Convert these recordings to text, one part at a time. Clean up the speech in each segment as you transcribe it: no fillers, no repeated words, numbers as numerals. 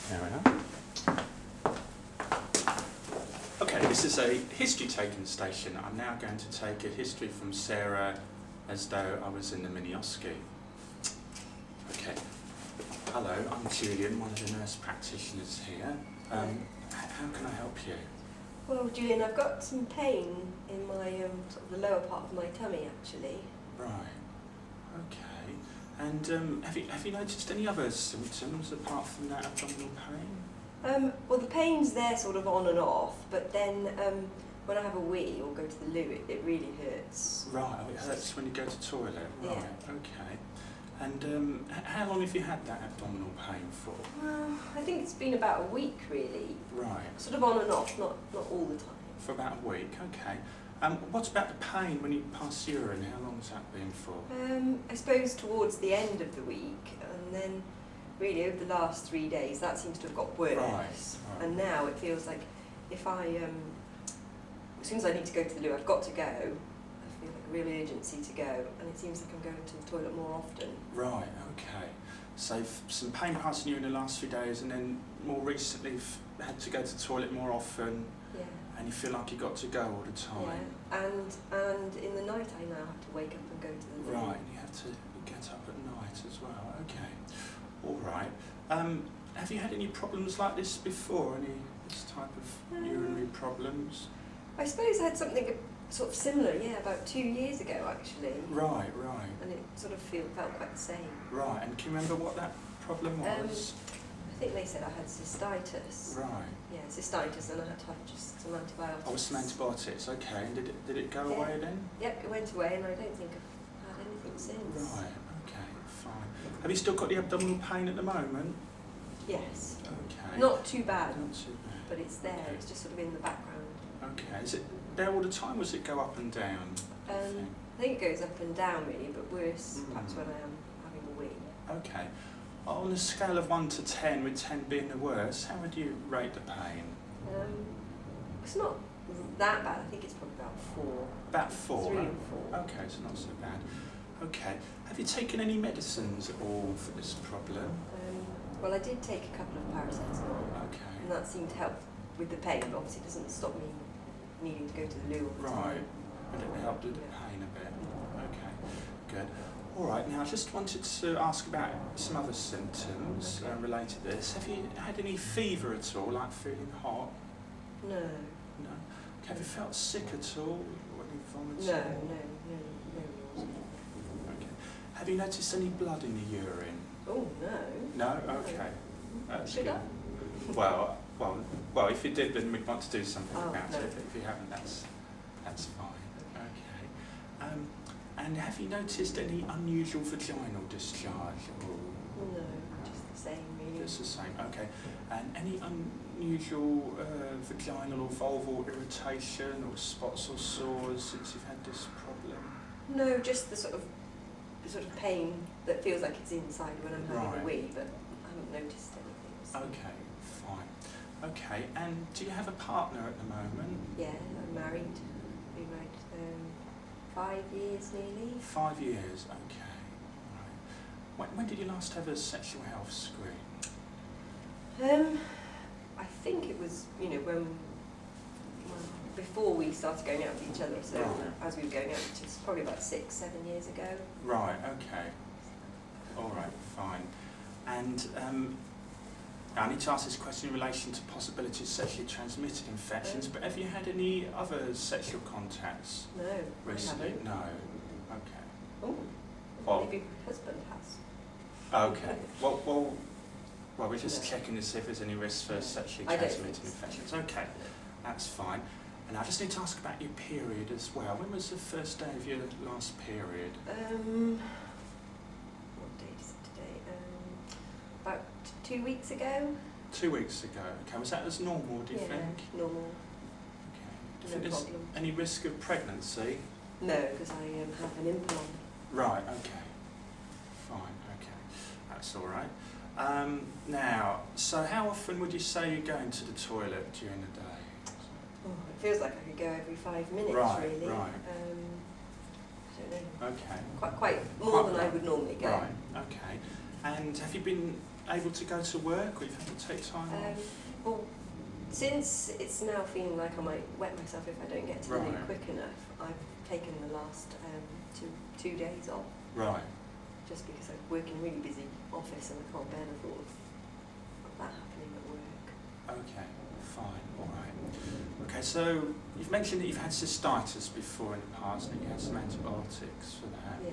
There we are. Okay, this is a history taking station. I'm now going to take a history from Sarah as though I was in the mini OSCE. Okay. Hello, I'm Julian, one of the nurse practitioners here. How can I help you? Well, Julian, I've got some pain in my sort of the lower part of my tummy, actually. Right. Okay. And have you noticed any other symptoms apart from that abdominal pain? Well, the pain's there sort of on and off, but then when I have a wee or go to the loo, it really hurts. Right, it hurts when you go to the toilet. Right, Yeah. okay. And how long have you had that abdominal pain for? Well, I think it's been about a week, really. Right. Sort of on and off, not all the time. For about a week, okay. What about the pain when you pass urine? How long has that been for? I suppose towards the end of the week, and then really over the last 3 days, that seems to have got worse. Right. And now it feels like if I, as soon as I need to go to the loo, I've got to go. I feel like a real urgency to go, and it seems like I'm going to the toilet more often. Right, okay. So some pain passing urine in the last few days, and then more recently had to go to the toilet more often. Yeah. And you feel like you've got to go all the time. Yeah, and in the night I now have to wake up and go to the loo. Right, you have to get up at night as well. Okay, all right. Have you had any problems like this before? Any this type of urinary problems? I suppose I had something sort of similar, about 2 years ago actually. Right. And it sort of felt quite the same. Right, and can you remember what that problem was? I think they said I had cystitis. Right. Yeah, cystitis, and I had to have just some antibiotics. Oh, some antibiotics, okay. And did it go away then? Yep, it went away, and I don't think I've had anything since. Right, okay, fine. Have you still got the abdominal pain at the moment? Yes. Okay. Not too bad, Not too bad. but it's there. Okay. It's just sort of in the background. Okay. Is it there all the time, or does it go up and down? I think it goes up and down really, but worse perhaps when I am having a wee. Okay. On a scale of 1 to 10, with 10 being the worst, how would you rate the pain? It's not that bad. I think it's probably about 4. About 4? 3 or 4. Okay, so not so bad. Okay. Have you taken any medicines at all for this problem? Well, I did take a couple of paracetamol, Okay. and that seemed to help with the pain, but obviously it doesn't stop me needing to go to the loo all the time. Right. But it helped with the pain a bit. Okay, good. All right, now I just wanted to ask about some other symptoms related to this. Have you had any fever at all, like feeling hot? No. No? Okay. Have you felt sick at all? Or any vomiting? No. Okay. Have you noticed any blood in the urine? Oh, no. No? Okay. That's Should good. I? Well, if you did, then we'd want to do something about no. it. But if you haven't, that's fine. Okay. And have you noticed any unusual vaginal discharge at all? No, just the same really. Just the same. Okay. And any unusual vaginal or vulval irritation or spots or sores since you've had this problem? No, just the sort of pain that feels like it's inside when I'm having a wee, but I haven't noticed anything. So. Okay, fine. Okay, and do you have a partner at the moment? Yeah, I'm married. Been married 5 years nearly. 5 years, okay. Right. When did you last have a sexual health screen? I think it was, before we started going out with each other, so as we were going out, which is probably about 6, 7 years ago. Right, okay. All right, fine. And I need to ask this question in relation to possibilities of sexually transmitted infections, but have you had any other sexual contacts No, recently? I haven't. No. Okay. Oh, Well, maybe my husband has. okay. Well, we're just checking to see if there's any risk for sexually transmitted infections. Okay, that's fine. And I just need to ask about your period as well. When was the first day of your last period? What date is it today? About 2 weeks ago. 2 weeks ago. Okay, was that as normal, do you think? Normal. Okay. Do you No think there's problem. any risk of pregnancy? No, because I have an implant. Right, okay. Fine, okay. That's all right. Now, so how often would you say you're going to the toilet during the day? Oh, it feels like I could go every 5 minutes, really. Right. I don't know. Okay. Quite more than I would normally go. Right, okay. And have you been able to go to work, or you've had to take time off? Well, since it's now feeling like I might wet myself if I don't get to the loo quick enough, I've taken the last 2 days off. Right. Just because I work in a really busy office and I can't bear the thought of that happening at work. Okay, fine, all right. Okay, so you've mentioned that you've had cystitis before in the past and you had some antibiotics for that. Yeah.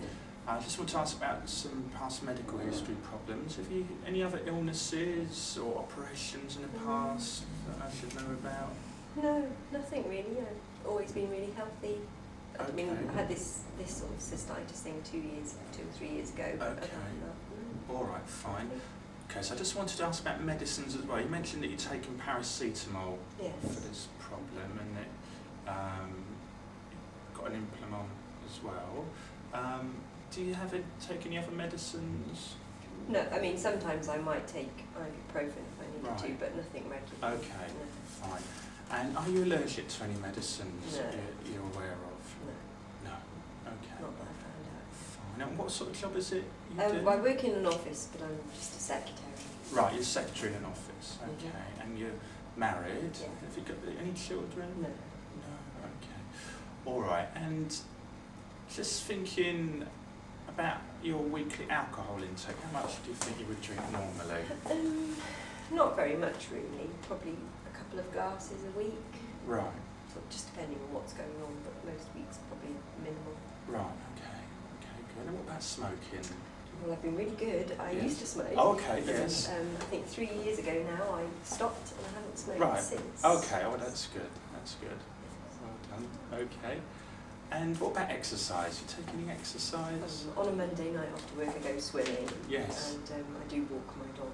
I just want to ask about some past medical history problems. Have you any other illnesses or operations in the past that I should know about? No, nothing really. I've always been really healthy. Okay. I mean, I had this sort of cystitis thing 2 or 3 years ago. Okay. All right, fine. Okay, so I just wanted to ask about medicines as well. You mentioned that you're taking paracetamol for this problem, and that you've got an implant as well. Do you take any other medicines? No, I mean, sometimes I might take ibuprofen if I need to, but nothing regular. Okay, no. fine. And are you allergic to any medicines No. that you're aware of? No. No. Okay. Not that I found out. Fine. And what sort of job is it you do? Well, I work in an office, but I'm just a secretary. Right, you're secretary in an office. Okay. Mm-hmm. And you're married? Yeah. Have you got any children? No. No. Okay. All right. And just thinking about your weekly alcohol intake, how much do you think you would drink normally? Not very much really. Probably a couple of glasses a week. Right. So just depending on what's going on, but most weeks probably minimal. Right. Okay. Okay. Good. And what about smoking? Well, I've been really good. I used to smoke. Oh, okay. Yes. I think 3 years ago now I stopped and I haven't smoked since. Okay. Oh, that's good. That's good. Well done. Okay. And what about exercise? You take any exercise? On a Monday night after work I go swimming. Yes. And I do walk my dog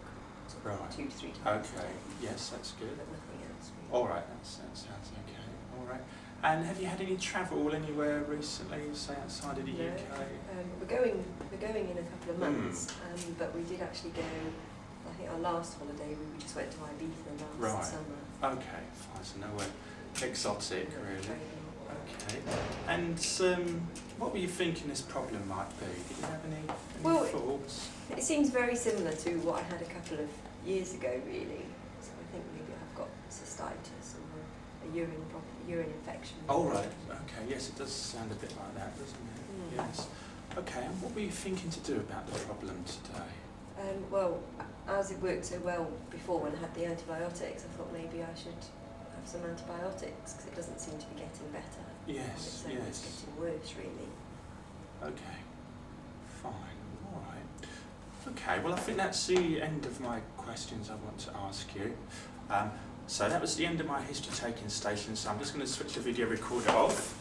Right. 2 to 3 times. Okay. Yes, that's good. But nothing else really. All right. That sounds okay. All right. And have you had any travel anywhere recently, say outside of the No. UK? We're going in a couple of months, but we did actually go. I think our last holiday we just went to Ibiza last summer. Okay. Fine. So nowhere exotic, really. Very Okay. And what were you thinking this problem might be? Did you have any thoughts? It seems very similar to what I had a couple of years ago, really. So I think maybe I've got cystitis or a urine infection. Oh, right. Okay. Yes, it does sound a bit like that, doesn't it? Yes. Okay. And what were you thinking to do about the problem today? Well, as it worked so well before when I had the antibiotics, I thought maybe I should have some antibiotics because it doesn't seem to be getting better. Yes. It's getting worse, really. Okay. Fine. All right. Okay. Well, I think that's the end of my questions I want to ask you. So that was the end of my history taking station. So I'm just going to switch the video recorder off.